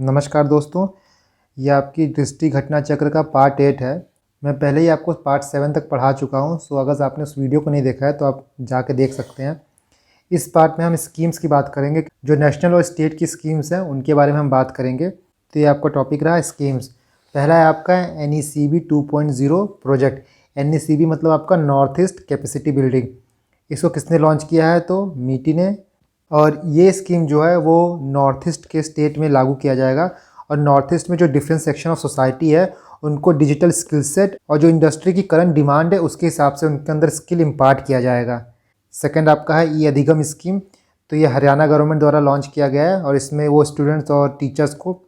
नमस्कार दोस्तों, ये आपकी दृष्टि घटना चक्र का पार्ट 8 है। मैं पहले ही आपको पार्ट 7 तक पढ़ा चुका हूँ। सो अगर आपने उस वीडियो को नहीं देखा है तो आप जाके देख सकते हैं। इस पार्ट में हम स्कीम्स की बात करेंगे, जो नेशनल और स्टेट की स्कीम्स हैं उनके बारे में हम बात करेंगे। तो ये आपका टॉपिक रहा स्कीम्स। पहला है आपका NECB 2.0 प्रोजेक्ट। NECB मतलब आपका नॉर्थ ईस्ट कैपेसिटी बिल्डिंग। इसको किसने लॉन्च किया है? तो मीटी ने। और ये स्कीम जो है वो नॉर्थ ईस्ट के स्टेट में लागू किया जाएगा। और नॉर्थ ईस्ट में जो डिफरेंट सेक्शन ऑफ सोसाइटी है उनको डिजिटल स्किल सेट और जो इंडस्ट्री की करंट डिमांड है उसके हिसाब से उनके अंदर स्किल इम्पार्ट किया जाएगा। सेकंड आपका है ई अधिगम स्कीम। तो ये हरियाणा गवर्नमेंट द्वारा लॉन्च किया गया है और इसमें वो स्टूडेंट्स और टीचर्स को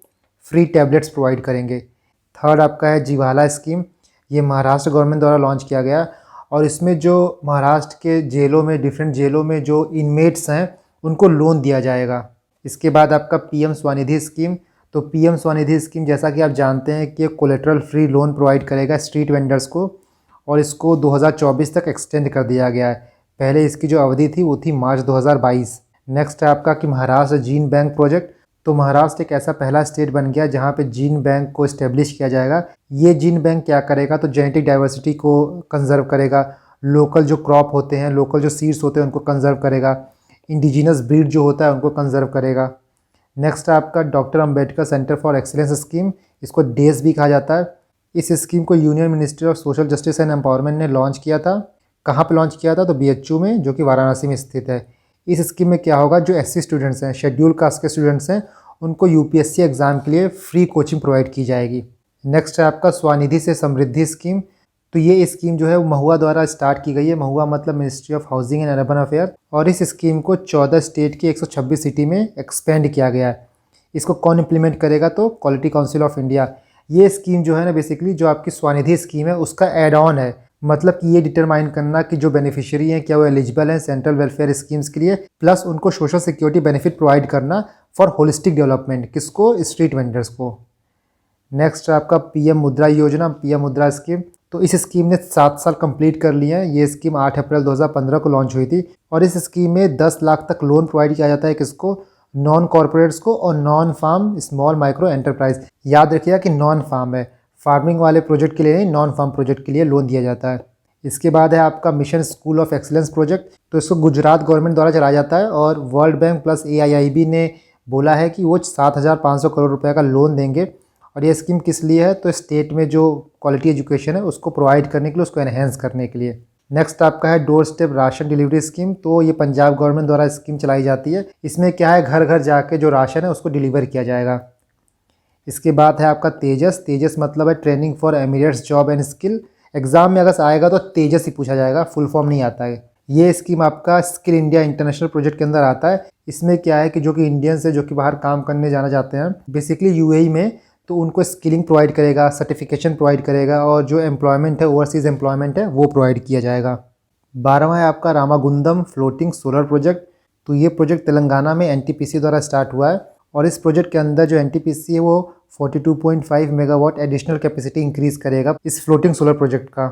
फ्री टैबलेट्स प्रोवाइड करेंगे। थर्ड आपका है जीवाला स्कीम। ये महाराष्ट्र गवर्नमेंट द्वारा लॉन्च किया गया और इसमें जो महाराष्ट्र के जेलों में, डिफरेंट जेलों में जो इनमेट्स हैं उनको लोन दिया जाएगा। इसके बाद आपका PM स्वनिधि स्कीम। तो PM स्वनिधि स्कीम जैसा कि आप जानते हैं कि कोलेटरल फ्री लोन प्रोवाइड करेगा स्ट्रीट वेंडर्स को, और इसको 2024 तक एक्सटेंड कर दिया गया है। पहले इसकी जो अवधि थी वो थी मार्च 2022। नेक्स्ट है आपका कि महाराष्ट्र जीन बैंक प्रोजेक्ट। तो महाराष्ट्र एक ऐसा पहला स्टेट बन गया जहाँ पे जीन बैंक को इस्टेब्लिश किया जाएगा। ये जीन बैंक क्या करेगा? तो जेनेटिक डाइवर्सिटी को कंजर्व करेगा, लोकल जो क्रॉप होते हैं, लोकल जो सीड्स होते हैं उनको कंजर्व करेगा, इंडिजिनस ब्रीड जो होता है उनको कंजर्व करेगा। नेक्स्ट है आपका doctor Ambedkar centre for excellence scheme. इसको डेज भी कहा जाता है। इस स्कीम को union ministry of social justice and empowerment ने लॉन्च किया था। कहाँ पे लॉन्च किया था? तो BHU में, जो कि वाराणसी में स्थित है। इस स्कीम में क्या होगा, जो SC स्टूडेंट्स हैं, शेड्यूल कास्ट के स्टूडेंट्स हैं, उनको UPSC एग्ज़ाम के लिए फ्री कोचिंग प्रोवाइड की जाएगी। नेक्स्ट है आपका स्वनिधि से समृद्धि स्कीम। तो ये स्कीम जो है वो महुआ द्वारा स्टार्ट की गई है। महुआ मतलब ministry of housing and urban affair. और इस स्कीम को 14 स्टेट की 126 सिटी में एक्सपेंड किया गया है। इसको कौन इम्प्लीमेंट करेगा? तो क्वालिटी काउंसिल ऑफ इंडिया। ये स्कीम जो है ना, बेसिकली जो आपकी स्वनिधि स्कीम है उसका एड ऑन है। मतलब कि ये डिटरमाइन करना कि जो बेनिफिशियरी हैं क्या वो एलिजिबल हैं सेंट्रल वेलफेयर स्कीम्स के लिए, प्लस उनको सोशल सिक्योरिटी बेनिफिट प्रोवाइड करना फॉर होलिस्टिक डेवलपमेंट। किसको? स्ट्रीट वेंडर्स को। नेक्स्ट आपका PM मुद्रा योजना, PM मुद्रा स्कीम। तो इस स्कीम ने 7 साल कंप्लीट कर लिए हैं। ये स्कीम 8 अप्रैल 2015 को लॉन्च हुई थी और इस स्कीम में 10 लाख तक लोन प्रोवाइड किया जाता है। किसको? नॉन कॉर्पोरेट्स को और non farm small micro enterprise. याद रखिएगा कि नॉन फार्म है, फार्मिंग वाले प्रोजेक्ट के लिए नहीं, नॉन फार्म प्रोजेक्ट के लिए लोन दिया जाता है। इसके बाद है आपका mission school of excellence project. तो इसको गुजरात गवर्नमेंट द्वारा चलाया जाता है और वर्ल्ड बैंक प्लस AIIB ने बोला है कि वो 7,500 करोड़ रुपये का लोन देंगे। और ये स्कीम किस लिए है? तो स्टेट में जो क्वालिटी एजुकेशन है उसको प्रोवाइड करने के लिए, उसको एनहेंस करने के लिए। नेक्स्ट आपका है door step ration delivery scheme. तो ये पंजाब गवर्नमेंट द्वारा स्कीम चलाई जाती है। इसमें क्या है, घर घर जाके जो राशन है उसको डिलीवर किया जाएगा। इसके बाद है आपका तेजस। तेजस मतलब है training for Emirates job and skill. Exam में अगर आएगा तो तेजस ही पूछा जाएगा, फुल फॉर्म नहीं आता है। ये स्कीम आपका स्किल इंडिया इंटरनेशनल प्रोजेक्ट के अंदर आता है। इसमें क्या है कि जो कि इंडियंस है जो कि बाहर काम करने जाना चाहते हैं बेसिकली UAE में, तो उनको स्किलिंग प्रोवाइड करेगा, सर्टिफिकेशन प्रोवाइड करेगा और जो एम्प्लॉयमेंट है, ओवरसीज़ एम्प्लॉयमेंट है, वो प्रोवाइड किया जाएगा। 12वां है आपका रामागुंडम फ्लोटिंग सोलर प्रोजेक्ट। तो ये प्रोजेक्ट तेलंगाना में NTPC द्वारा स्टार्ट हुआ है और इस प्रोजेक्ट के अंदर जो NTPC है वो 42.5 मेगावाट एडिशनल कैपेसिटी इंक्रीज़ करेगा इस फ्लोटिंग सोलर प्रोजेक्ट का।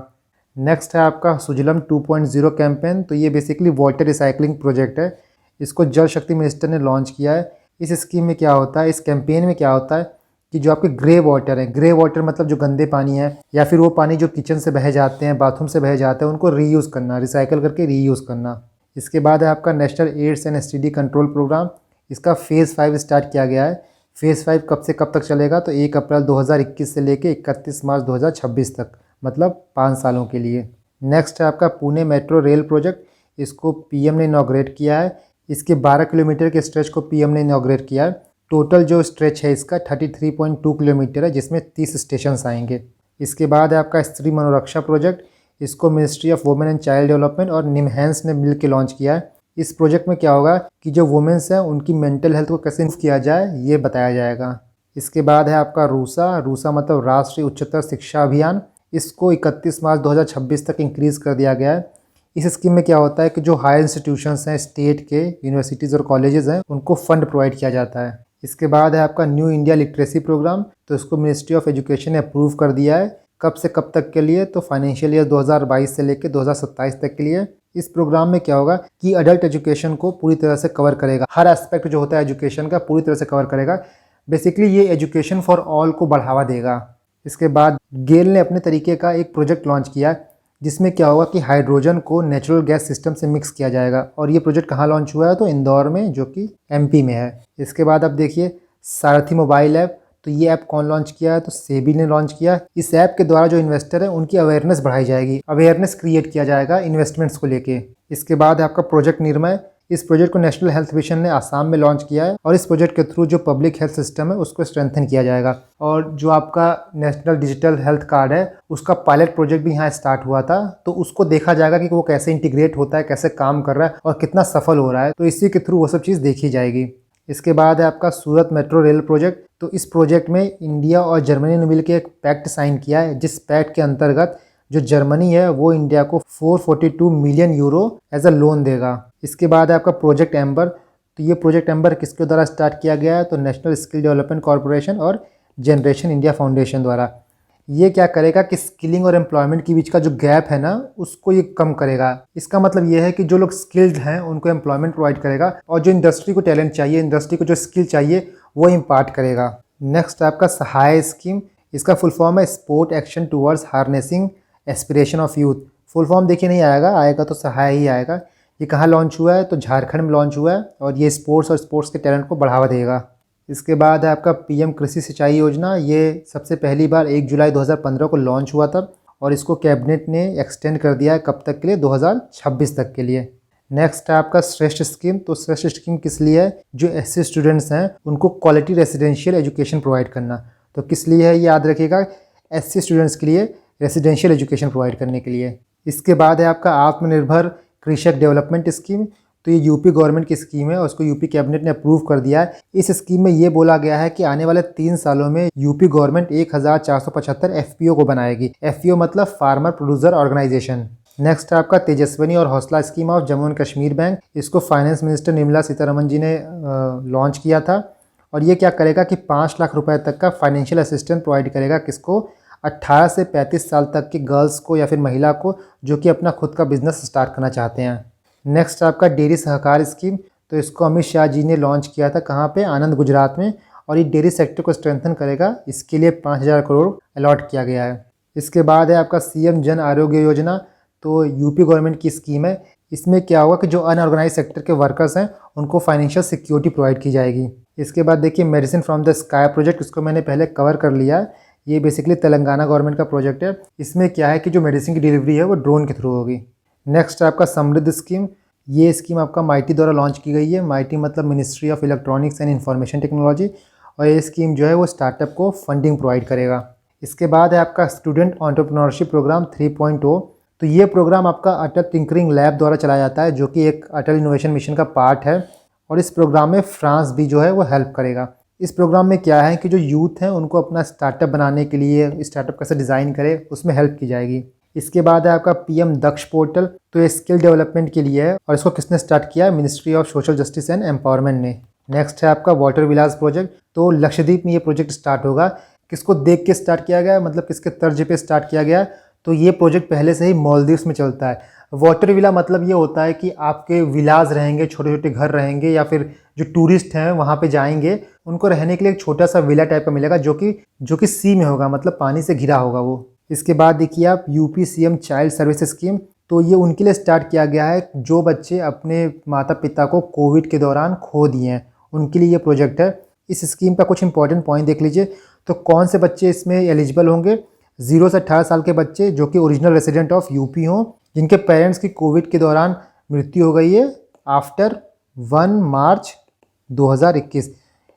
नेक्स्ट है आपका सुजलम 2.0 कैंपेन। तो ये बेसिकली वाटर रिसाइकलिंग प्रोजेक्ट है। इसको जल शक्ति मिनिस्टर ने लॉन्च किया है। इस स्कीम में क्या होता है, इस कैंपेन में क्या होता है कि जो आपके ग्रे वाटर है, ग्रे वाटर मतलब जो गंदे पानी है या फिर वो पानी जो किचन से बह जाते हैं, बाथरूम से बह जाते हैं, उनको रीयूज़ करना, रिसाइकल करके रीयूज़ करना। इसके बाद है आपका national AIDS and STD control program. इसका फेज़ 5 स्टार्ट किया गया है। फेज़ 5 कब से कब तक चलेगा? तो 1 अप्रैल 2021 से लेकर 31 मार्च 2026 तक, मतलब 5 सालों के लिए। नेक्स्ट है आपका पुणे मेट्रो रेल प्रोजेक्ट। इसको PM ने इनॉग्रेट किया है। इसके 12 किलोमीटर के स्ट्रेच को PM ने इनॉग्रेट किया है। टोटल जो स्ट्रेच है इसका 33.2 किलोमीटर है, जिसमें 30 स्टेशन आएंगे। इसके बाद है आपका स्त्री मनोरक्षा प्रोजेक्ट। इसको ministry of women and child development और निमहैंस ने मिल के लॉन्च किया है। इस प्रोजेक्ट में क्या होगा कि जो वुमेन्स हैं उनकी मेंटल हेल्थ को कैसे इम्प्रूव किया जाए ये बताया जाएगा। इसके बाद है आपका रूसा। रूसा मतलब राष्ट्रीय उच्चतर शिक्षा अभियान। इसको 31 मार्च 2026 तक इंक्रीज़ कर दिया गया है। इस स्कीम में क्या होता है कि जो हायर इंस्टीट्यूशंस हैं, स्टेट के यूनिवर्सिटीज़ और कॉलेजेस हैं, उनको फंड प्रोवाइड किया जाता है। इसके बाद है आपका न्यू इंडिया लिटरेसी प्रोग्राम। तो इसको मिनिस्ट्री ऑफ एजुकेशन ने अप्रूव कर दिया है। कब से कब तक के लिए? तो फाइनेंशियल ईयर 2022 से लेकर 2027 तक के लिए। इस प्रोग्राम में क्या होगा कि अडल्ट एजुकेशन को पूरी तरह से कवर करेगा। हर एस्पेक्ट जो होता है एजुकेशन का पूरी तरह से कवर करेगा। बेसिकली ये एजुकेशन फॉर ऑल को बढ़ावा देगा। इसके बाद गेल ने अपने तरीके का एक प्रोजेक्ट लॉन्च किया जिसमें क्या होगा कि हाइड्रोजन को नेचुरल गैस सिस्टम से मिक्स किया जाएगा, और ये प्रोजेक्ट कहाँ लॉन्च हुआ है, तो इंदौर में, जो कि एमपी में है। इसके बाद अब देखिए सारथी मोबाइल ऐप, तो ये ऐप कौन लॉन्च किया है, तो सेबी ने लॉन्च किया। इस ऐप के द्वारा जो इन्वेस्टर है उनकी अवेयरनेस बढ़ाई जाएगी, अवेयरनेस क्रिएट किया जाएगा इन्वेस्टमेंट्स को लेके। इसके बाद है आपका प्रोजेक्ट निर्मय। इस प्रोजेक्ट को नेशनल हेल्थ मिशन ने आसाम में लॉन्च किया है, और इस प्रोजेक्ट के थ्रू जो पब्लिक हेल्थ सिस्टम है उसको स्ट्रेंथन किया जाएगा। और जो आपका नेशनल डिजिटल हेल्थ कार्ड है उसका पायलट प्रोजेक्ट भी यहाँ स्टार्ट हुआ था, तो उसको देखा जाएगा कि वो कैसे इंटीग्रेट होता है, कैसे काम कर रहा है और कितना सफल हो रहा है, तो इसी के थ्रू वो सब चीज़ देखी जाएगी। इसके बाद है आपका सूरत मेट्रो रेल प्रोजेक्ट। तो इस प्रोजेक्ट में इंडिया और जर्मनी ने मिलकर एक पैक्ट साइन किया है, जिस पैक्ट के अंतर्गत जो जर्मनी है वो इंडिया को 442 million euro as a loan देगा। इसके बाद है आपका प्रोजेक्ट एम्बर। तो ये प्रोजेक्ट एम्बर किसके द्वारा स्टार्ट किया गया है, तो नेशनल स्किल डेवलपमेंट कॉरपोरेशन और जनरेशन इंडिया फाउंडेशन द्वारा। ये क्या करेगा कि स्किलिंग और एम्प्लॉयमेंट के बीच का जो गैप है ना उसको ये कम करेगा। इसका मतलब ये है कि जो लोग स्किल्ड हैं उनको एम्प्लॉयमेंट प्रोवाइड करेगा, और जो इंडस्ट्री को टैलेंट चाहिए, इंडस्ट्री को जो स्किल चाहिए वो इम्पार्ट करेगा। नेक्स्ट आपका सहाय स्कीम। इसका फुल फॉर्म है sport action towards harnessing aspiration of youth. Full form देखिए नहीं आएगा, आएगा तो सहाय ही आएगा। ये कहाँ लॉन्च हुआ है, तो झारखंड में लॉन्च हुआ है, और ये स्पोर्ट्स और स्पोर्ट्स के टैलेंट को बढ़ावा देगा। इसके बाद है आपका पीएम कृषि सिंचाई योजना। ये सबसे पहली बार 1 जुलाई 2015 को लॉन्च हुआ था, और इसको कैबिनेट ने एक्सटेंड कर दिया है कब तक के लिए, 2026 तक के लिए। नेक्स्ट है आपका श्रेष्ठ स्कीम। तो श्रेष्ठ स्कीम किस लिए है, जो एससी स्टूडेंट्स हैं उनको क्वालिटी रेसिडेंशियल एजुकेशन प्रोवाइड करना। तो किस लिए है, याद रखिएगा, एससी स्टूडेंट्स के लिए रेसिडेंशियल एजुकेशन प्रोवाइड करने के लिए। इसके बाद है आपका आत्मनिर्भर कृषक डेवलपमेंट स्कीम। तो ये यूपी गवर्नमेंट की स्कीम है और उसको यूपी कैबिनेट ने अप्रूव कर दिया है। इस स्कीम में ये बोला गया है कि आने वाले 3 सालों में यूपी गवर्नमेंट 1475 एफपीओ को बनाएगी। एफपीओ मतलब फार्मर प्रोड्यूसर ऑर्गेनाइजेशन। नेक्स्ट है आपका तेजस्विनी और हौसला scheme of Jammu and Kashmir bank. इसको फाइनेंस मिनिस्टर निर्मला सीतारमन जी ने लॉन्च किया था, और ये क्या करेगा कि 5 लाख रुपए तक का फाइनेंशियल असिस्टेंस प्रोवाइड करेगा, किसको, 18 से 35 साल तक की गर्ल्स को या फिर महिला को जो कि अपना खुद का बिजनेस स्टार्ट करना चाहते हैं। नेक्स्ट आपका डेयरी सहकार स्कीम। तो इसको अमित शाह जी ने लॉन्च किया था, कहाँ पे, आनंद गुजरात में, और ये डेयरी सेक्टर को स्ट्रेंथन करेगा। इसके लिए 5000 करोड़ अलॉट किया गया है। इसके बाद है आपका सीएम जन आरोग्य योजना। तो यूपी गवर्नमेंट की स्कीम है। इसमें क्या होगा कि जो अनऑर्गेनाइज सेक्टर के वर्कर्स हैं उनको फाइनेंशियल सिक्योरिटी प्रोवाइड की जाएगी। इसके बाद देखिए medicine from the sky project, इसको मैंने पहले कवर कर लिया है। ये बेसिकली तेलंगाना गवर्नमेंट का प्रोजेक्ट है। इसमें क्या है कि जो मेडिसिन की डिलीवरी है वो ड्रोन के थ्रू होगी। नेक्स्ट आपका समृद्ध स्कीम। ये स्कीम आपका माइटी द्वारा लॉन्च की गई है। माइटी मतलब ministry of electronics and information technology, और ये स्कीम जो है वो स्टार्टअप को फंडिंग प्रोवाइड करेगा। इसके बाद है आपका स्टूडेंट एंटरप्रेन्योरशिप प्रोग्राम 3.0। तो ये प्रोग्राम आपका अटल टिंकरिंग लैब द्वारा चलाया जाता है, जो कि एक अटल इनोवेशन मिशन का पार्ट है, और इस प्रोग्राम में फ्रांस भी जो है वो हेल्प करेगा। इस प्रोग्राम में क्या है कि जो यूथ हैं उनको अपना स्टार्टअप बनाने के लिए, स्टार्टअप कैसे डिज़ाइन करे, उसमें हेल्प की जाएगी। इसके बाद है आपका पीएम दक्ष पोर्टल। तो ये स्किल डेवलपमेंट के लिए है, और इसको किसने स्टार्ट किया है, ministry of social justice and empowerment ने। नेक्स्ट है आपका वाटर विलास प्रोजेक्ट। तो लक्षद्वीप में ये प्रोजेक्ट स्टार्ट होगा। किसको देख के स्टार्ट किया गया है, मतलब किसके तर्ज पे स्टार्ट किया गया है, तो ये प्रोजेक्ट पहले से ही मालदीव्स में चलता है। वाटर विला मतलब ये होता है कि आपके विलाज रहेंगे, छोटे छोटे घर रहेंगे, या फिर जो टूरिस्ट हैं वहाँ पे जाएंगे, उनको रहने के लिए एक छोटा सा विला टाइप का मिलेगा, जो कि सी में होगा, मतलब पानी से घिरा होगा वो। इसके बाद देखिए आप UP CM child service scheme. तो ये उनके लिए स्टार्ट किया गया है जो बच्चे अपने माता पिता को कोविड के दौरान खो दिए हैं, उनके लिए ये प्रोजेक्ट है। इस स्कीम का कुछ इंपॉर्टेंट पॉइंट देख लीजिए। तो कौन से बच्चे इसमें एलिजिबल होंगे, 0 से 18 साल के बच्चे जो कि ओरिजिनल रेसिडेंट ऑफ यूपी हों, जिनके पेरेंट्स की कोविड के दौरान मृत्यु हो गई है आफ्टर 1 मार्च 2021।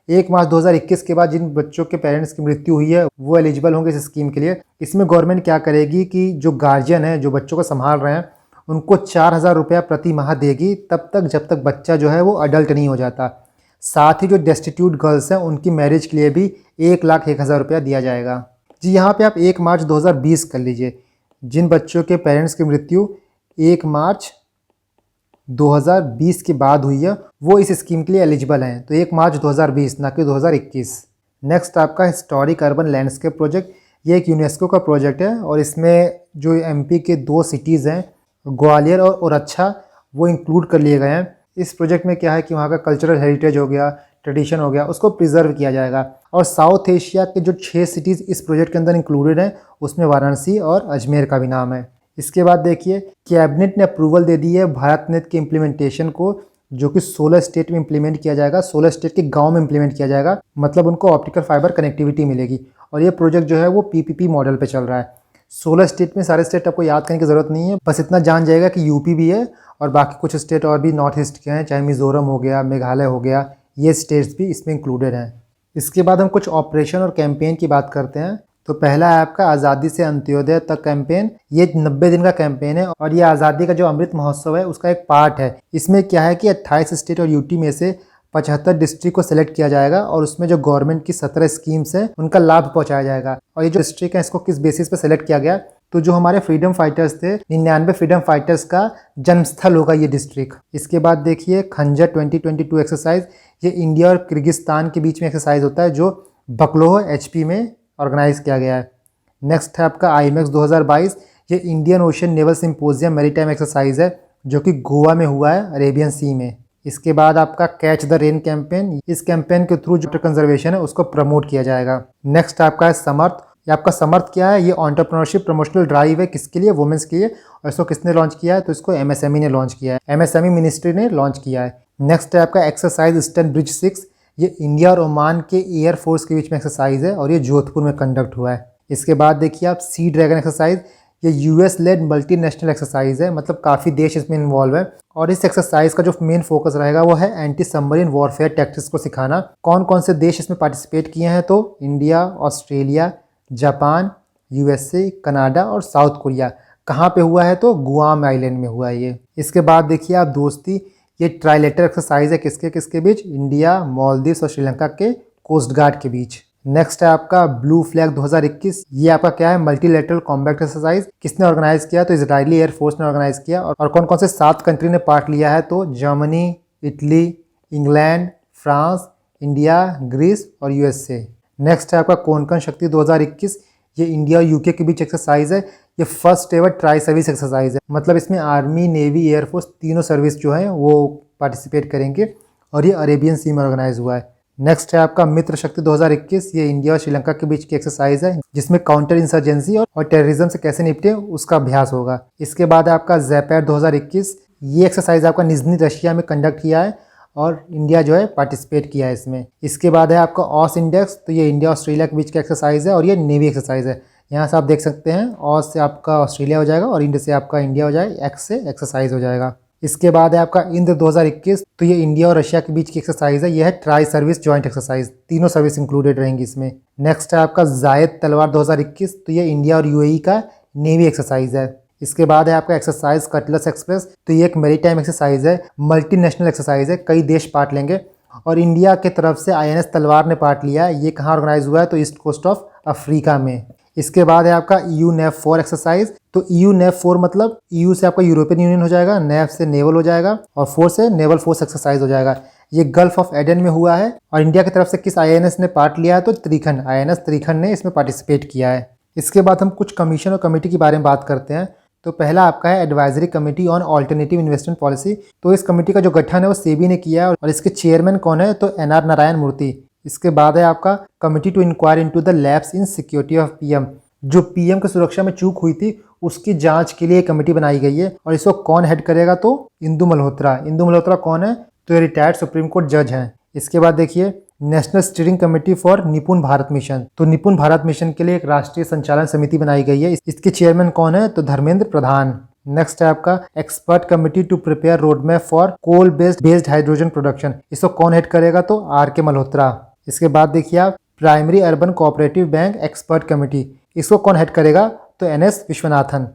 1 मार्च 2021 के बाद जिन बच्चों के पेरेंट्स की मृत्यु हुई है वो एलिजिबल होंगे इस स्कीम के लिए। इसमें गवर्नमेंट क्या करेगी कि जो गार्जियन है, जो बच्चों को संभाल रहे हैं, उनको 4000 रुपया प्रति माह देगी, तब तक जब तक बच्चा जो है वो अडल्ट नहीं हो जाता। साथ ही जो डेस्टिट्यूट गर्ल्स हैं उनकी मैरिज के लिए भी 1,01,000 रुपया दिया जाएगा। जी यहाँ पे आप 1 मार्च 2020 कर लीजिए। जिन बच्चों के पेरेंट्स की मृत्यु 1 मार्च 2020 के बाद हुई है वो इस स्कीम के लिए एलिजिबल हैं। तो 1 मार्च 2020, ना कि 2021। नेक्स्ट आपका हिस्टोरिक अर्बन लैंडस्केप प्रोजेक्ट। ये एक यूनेस्को का प्रोजेक्ट है, और इसमें जो एमपी के 2 सिटीज़ हैं, ग्वालियर और ओरछा, वो इंक्लूड कर लिए गए हैं। इस प्रोजेक्ट में क्या है कि वहाँ का कल्चरल हेरिटेज हो गया, ट्रेडिशन हो गया, उसको प्रिजर्व किया जाएगा। और साउथ एशिया के जो 6 सिटीज़ इस प्रोजेक्ट के अंदर इंक्लूडेड हैं, उसमें वाराणसी और अजमेर का भी नाम है। इसके बाद देखिए, कैबिनेट ने अप्रूवल दे दी है भारत नेट के इम्प्लीमेंटेशन को, जो कि 16 स्टेट में इम्प्लीमेंट किया जाएगा, 16 स्टेट के गांव में इम्प्लीमेंट किया जाएगा, मतलब उनको ऑप्टिकल फाइबर कनेक्टिविटी मिलेगी। और ये प्रोजेक्ट जो है वो पीपीपी मॉडल पे चल रहा है। 16 स्टेट में, सारे स्टेट आपको याद करने की ज़रूरत नहीं है, बस इतना जान जाएगा कि यूपी भी है और बाकी कुछ स्टेट और भी नॉर्थ ईस्ट के हैं, चाहे मिज़ोरम हो गया, मेघालय हो गया, ये स्टेट्स भी इसमें इंक्लूडेड हैं। इसके बाद हम कुछ ऑपरेशन और कैंपेन की बात करते हैं। तो पहला है आपका आज़ादी से अंत्योदय तक कैंपेन। ये 90 दिन का कैंपेन है और ये आज़ादी का जो अमृत महोत्सव है उसका एक पार्ट है। इसमें क्या है कि 28 स्टेट और यूटी में से 75 डिस्ट्रिक्ट को सिलेक्ट किया जाएगा और उसमें जो गवर्नमेंट की 17 स्कीम्स हैं उनका लाभ पहुंचाया जाएगा। और ये जो डिस्ट्रिक्ट है इसको किस बेसिस पे सिलेक्ट किया गया, तो जो हमारे फ्रीडम फाइटर्स थे, 99 फ्रीडम फाइटर्स का जन्मस्थल होगा ये डिस्ट्रिक्ट। इसके बाद देखिए खंजर 2022 एक्सरसाइज, ये इंडिया और किर्गिस्तान के बीच में एक्सरसाइज होता है जो बकलोह एचपी में ऑर्गेनाइज किया गया है। नेक्स्ट है आपका आईमेक्स 2022, ये Indian ocean naval symposium maritime exercise है जो कि गोवा में हुआ है, अरेबियन सी में। इसके बाद आपका कैच द रेन कैंपेन, इस कैंपेन के थ्रू जो कंजर्वेशन है उसको प्रमोट किया जाएगा। नेक्स्ट आपका है समर्थ, ये आपका समर्थ क्या है, ये एंटरप्रेन्योरशिप प्रमोशनल ड्राइव है, किसके लिए, वुमेन्स के लिए। और इसको किसने लॉन्च किया है, तो इसको एमएसएमई ने लॉन्च किया है, एमएसएमई मिनिस्ट्री ने लॉन्च किया है। नेक्स्ट है आपका एक्सरसाइज ईस्टर्न ब्रिज 6, ये इंडिया और ओमान के एयरफोर्स के बीच में एक्सरसाइज है और ये जोधपुर में कंडक्ट हुआ है। इसके बाद देखिए आप सी ड्रैगन एक्सरसाइज, ये यूएस लेड मल्टीनेशनल एक्सरसाइज है, मतलब काफ़ी देश इसमें इन्वॉल्व है। और इस एक्सरसाइज का जो मेन फोकस रहेगा वो है एंटी सबमरीन वॉरफेयर टैक्टिक्स को सिखाना। कौन कौन से देश इसमें पार्टिसिपेट किए हैं, तो India, Australia, Japan, USA, Canada और साउथ कोरिया। कहाँ पे हुआ है, तो गुआम आइलैंड में हुआ है ये। इसके बाद देखिए आप दोस्ती, ये ट्राइलेटर एक्सरसाइज है, किसके किसके बीच, इंडिया, मालदीव्स और श्रीलंका के कोस्ट गार्ड के बीच। नेक्स्ट है आपका ब्लू फ्लैग 2021, ये आपका क्या है, मल्टीलेटरल कॉम्बैट एक्सरसाइज। किसने ऑर्गेनाइज किया, तो इजरायली एयरफोर्स ने ऑर्गेनाइज किया। और कौन कौन से 7 कंट्री ने पार्ट लिया है, तो Germany, Italy, England, France, India, Greece और यूएसए। नेक्स्ट है आपका कोंकण शक्ति 2021, ये इंडिया और यूके के बीच एक्सरसाइज है। ये first ever tri service exercise है, मतलब इसमें आर्मी, नेवी, एयरफोर्स तीनों सर्विस जो है वो पार्टिसिपेट करेंगे और ये अरेबियन सी में ऑर्गेनाइज हुआ है। नेक्स्ट है आपका मित्र शक्ति 2021, ये इंडिया और श्रीलंका के बीच की एक्सरसाइज है जिसमें काउंटर इंसर्जेंसी और टेररिज्म से कैसे निपटे उसका अभ्यास होगा। इसके बाद है आपका जैपैड 2021, ये एक्सरसाइज आपका निजनी रशिया में कंडक्ट किया है और इंडिया जो है पार्टिसिपेट किया है इसमें। इसके बाद है आपका ऑस इंडेक्स, तो ये इंडिया ऑस्ट्रेलिया के बीच का एक्सरसाइज है और ये नेवी एक्सरसाइज है। यहाँ से आप देख सकते हैं ऑस से आपका ऑस्ट्रेलिया हो जाएगा और इंडिया से आपका इंडिया हो जाएगा, एक्स से एक्सरसाइज हो जाएगा। इसके बाद है आपका इंद्र 2021, तो ये इंडिया और रशिया के बीच की एक्सरसाइज है, ये है ट्राई सर्विस जॉइंट एक्सरसाइज, तीनों सर्विस इंक्लूडेड रहेंगी इसमें। नेक्स्ट है आपका जायद तलवार 2021, तो ये इंडिया और यूएई का नेवी एक्सरसाइज है। इसके बाद है आपका एक्सरसाइज कटलस एक्सप्रेस, तो ये एक मैरीटाइम एक्सरसाइज है, मल्टीनेशनल एक्सरसाइज है, कई देश पार्ट लेंगे और इंडिया की तरफ से आईएनएस तलवार ने पार्ट लिया है। ये कहाँ ऑर्गेनाइज हुआ है, तो ईस्ट कोस्ट ऑफ अफ्रीका में। इसके बाद है आपका EU नेव 4 एक्सरसाइज, तो EU नेव 4 मतलब EU से आपका यूरोपियन यूनियन हो जाएगा, नेव से नेवल हो जाएगा और 4 से नेवल फोर्स एक्सरसाइज हो जाएगा। ये गल्फ ऑफ एडन में हुआ है और इंडिया की तरफ से किस आईएनएस ने पार्ट लिया है, तो त्रिखंड, आईएनएस त्रिखंड ने इसमें पार्टिसिपेट किया है। इसके बाद हम कुछ कमीशन और कमेटी के बारे में बात करते हैं। तो पहला आपका है advisory committee on alternative investment policy, तो इस कमेटी का जो गठन है वो सेबी ने किया है और इसके चेयरमैन कौन है, तो NR नारायण मूर्ति। इसके बाद है आपका committee to inquire into the lapse in security of PM, जो पीएम की सुरक्षा में चूक हुई थी उसकी जांच के लिए कमेटी बनाई गई है और इसको कौन हेड करेगा, तो इंदु मल्होत्रा। इंदु मल्होत्रा कौन है, तो ये रिटायर्ड सुप्रीम कोर्ट जज हैं। इसके बाद देखिए नेशनल स्टीयरिंग कमेटी फॉर निपुण भारत मिशन, तो निपुण भारत मिशन के लिए एक राष्ट्रीय संचालन समिति बनाई गई है, इसके चेयरमैन कौन है, तो धर्मेंद्र प्रधान। नेक्स्ट है आपका expert committee to prepare road map for coal based hydrogen production, इसको कौन हेड करेगा, तो RK मल्होत्रा। इसके बाद देखिए आप primary urban cooperative bank expert committee, इसको कौन हेड करेगा, तो NS विश्वनाथन।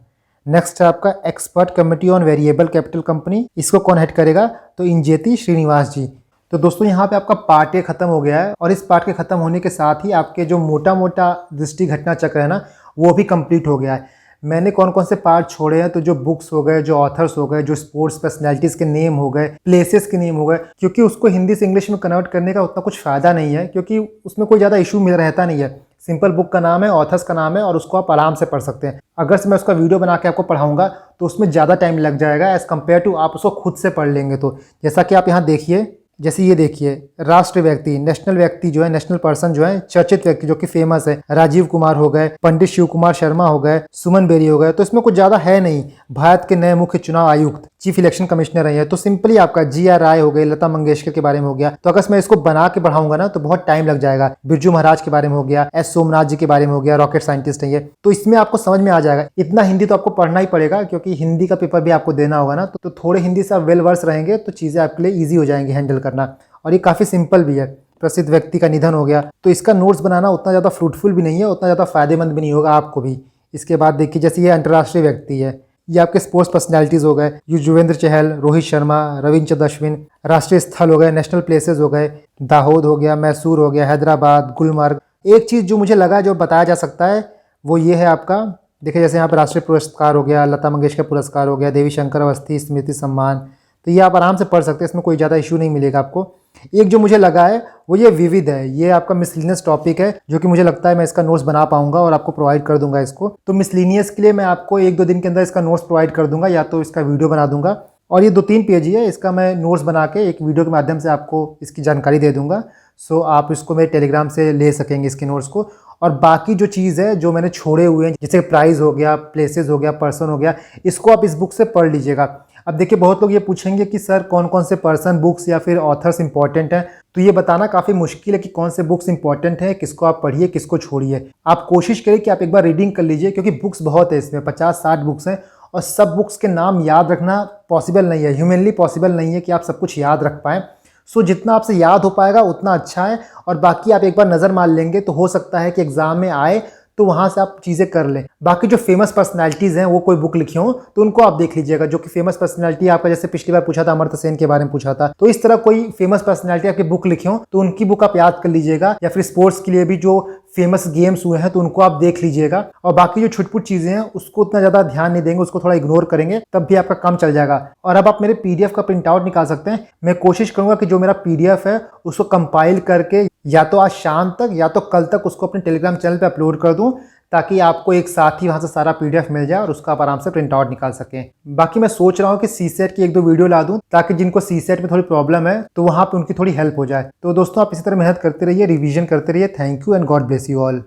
नेक्स्ट है आपका expert committee on variable capital company, इसको कौन हेड करेगा, तो इंजेती श्रीनिवास जी। तो दोस्तों यहाँ पे आपका पार्ट ए खत्म हो गया है और इस पार्ट के खत्म होने के साथ ही आपके जो मोटा मोटा दृष्टि घटना चक्र है ना वो भी कंप्लीट हो गया है। मैंने कौन कौन से पार्ट छोड़े हैं, तो जो बुक्स हो गए, जो ऑथर्स हो गए, जो स्पोर्ट्स पर्सनैलिटीज़ के नेम हो गए, प्लेसेस के नेम हो गए, क्योंकि उसको हिंदी से इंग्लिश में कन्वर्ट करने का उतना कुछ फ़ायदा नहीं है क्योंकि उसमें कोई ज़्यादा इशू मिल रहता नहीं है। सिंपल बुक का नाम है, ऑथर्स का नाम है और उसको आप आराम से पढ़ सकते हैं। अगर से मैं उसका वीडियो बना के आपको पढ़ाऊंगा तो उसमें ज़्यादा टाइम लग जाएगा एज़ कम्पेयर टू आप उसको खुद से पढ़ लेंगे। तो जैसा कि आप यहाँ देखिए, जैसे ये देखिए, राष्ट्र व्यक्ति, नेशनल व्यक्ति जो है, नेशनल पर्सन जो है, चर्चित व्यक्ति जो कि फेमस है, राजीव कुमार हो गए, पंडित शिव कुमार शर्मा हो गए, सुमन बेरी हो गए। तो इसमें कुछ ज्यादा है नहीं। भारत के नए मुख्य चुनाव आयुक्त, चीफ इलेक्शन कमिश्नर है। तो सिंपली आपका GR राय हो गए, लता मंगेशकर के बारे में हो गया। तो अगर मैं इसको बना के बढ़ाऊंगा ना तो बहुत टाइम लग जाएगा। बिरजू महाराज के बारे में हो गया, S सोमनाथ जी के बारे में हो गया, रॉकेट साइंटिस्ट है ये। तो इसमें आपको समझ में आ जाएगा। इतना हिंदी तो आपको पढ़ना ही पड़ेगा क्योंकि हिंदी का पेपर भी आपको देना होगा ना। तो थोड़े हिंदी से आप वेल वर्स रहेंगे तो चीजें आपके लिए ईजी हो जाएंगी हैंडल करना। और ये काफी सिंपल भी है। प्रसिद्ध व्यक्ति का निधन हो गया तो इसका नोट्स बनाना उतना ज्यादा फ्रूटफुल भी नहीं है, उतना ज्यादा फायदेमंद भी नहीं होगा आपको भी। इसके बाद देखिए, जैसे ये अंतर्राष्ट्रीय व्यक्ति है, ये आपके स्पोर्ट्स पर्सनैलिटीज हो गए, युजवेंद्र चहल, रोहित शर्मा, रविंद्र अश्विन। राष्ट्रीय स्थल हो गए, नेशनल प्लेसेस हो गए, दाहोद हो गया, मैसूर हो गया, हैदराबाद, गुलमर्ग। एक चीज जो मुझे लगा जो बताया जा सकता है वो ये है आपका, देखिए जैसे यहाँ पर राष्ट्रीय पुरस्कार हो गया, लता मंगेशकर पुरस्कार हो गया, देवी शंकर अवस्थी स्मृति सम्मान। तो ये आप आराम से पढ़ सकते हैं, इसमें कोई ज़्यादा इशू नहीं मिलेगा आपको। एक जो मुझे लगा है वो ये विविध है, ये आपका मिसलिनियस टॉपिक है जो कि मुझे लगता है मैं इसका नोट्स बना पाऊंगा और आपको प्रोवाइड कर दूंगा इसको। तो मिसलिनियस के लिए मैं आपको 1-2 दिन के अंदर इसका नोट्स प्रोवाइड कर दूंगा, या तो इसका वीडियो बना दूंगा। और ये 2-3 पेज ही है, इसका मैं नोट्स बना के एक वीडियो के माध्यम से आपको इसकी जानकारी दे दूंगा। सो आप इसको मेरे टेलीग्राम से ले सकेंगे इसके नोट्स को। और बाकी जो चीज़ है जो मैंने छोड़े हुए हैं, जैसे प्राइस हो गया, प्लेसेस हो गया, पर्सन हो गया, इसको आप इस बुक से पढ़ लीजिएगा। अब देखिए, बहुत लोग ये पूछेंगे कि सर कौन कौन से पर्सन, बुक्स या फिर ऑथर्स इंपॉर्टेंट हैं। तो ये बताना काफ़ी मुश्किल है कि कौन से बुक्स इंपॉर्टेंट है, किसको आप पढ़िए, किसको छोड़िए। आप कोशिश करिए कि आप एक बार रीडिंग कर लीजिए, क्योंकि बुक्स बहुत है इसमें, 50-60 बुक्स हैं और सब बुक्स के नाम याद रखना पॉसिबल नहीं है, ह्यूमनली पॉसिबल नहीं है कि आप सब कुछ याद रख पाएँ। सो जितना आपसे याद हो पाएगा उतना अच्छा है। और बाकी आप एक बार नज़र मार लेंगे तो हो सकता है कि एग्जाम में आए तो वहां से आप चीजें कर लें। बाकी जो फेमस पर्सनालिटीज हैं वो कोई बुक लिखी हो तो उनको आप देख लीजिएगा। जो कि फेमस पर्सनालिटी आपका, जैसे पिछली बार पूछा था अमर्त्य सेन के बारे में पूछा था, तो इस तरह कोई फेमस पर्सनालिटी आपकी बुक लिखी हो तो उनकी बुक आप याद कर लीजिएगा। या फिर स्पोर्ट्स के लिए भी जो फेमस गेम्स हुए हैं तो उनको आप देख लीजिएगा। और बाकी जो छुटपुट चीजें हैं उसको उतना ज्यादा ध्यान नहीं देंगे, उसको थोड़ा इग्नोर करेंगे, तब भी आपका काम चल जाएगा। और अब आप मेरे PDF का प्रिंट आउट निकाल सकते हैं। मैं कोशिश करूंगा कि जो मेरा PDF है उसको कंपाइल करके या तो आज शाम तक या तो कल तक उसको अपने टेलीग्राम चैनल पे अपलोड कर दूं, ताकि आपको एक साथ ही वहां से सारा PDF मिल जाए और उसका आप आराम से प्रिंट आउट निकाल सकें। बाकी मैं सोच रहा हूँ कि CSET की 1-2 वीडियो ला दूं, ताकि जिनको CSET में थोड़ी प्रॉब्लम है तो वहां पे उनकी थोड़ी हेल्प हो जाए। तो दोस्तों, आप इसी तरह मेहनत करते रहिए, रिवीजन करते रहिए। Thank you and God bless you all.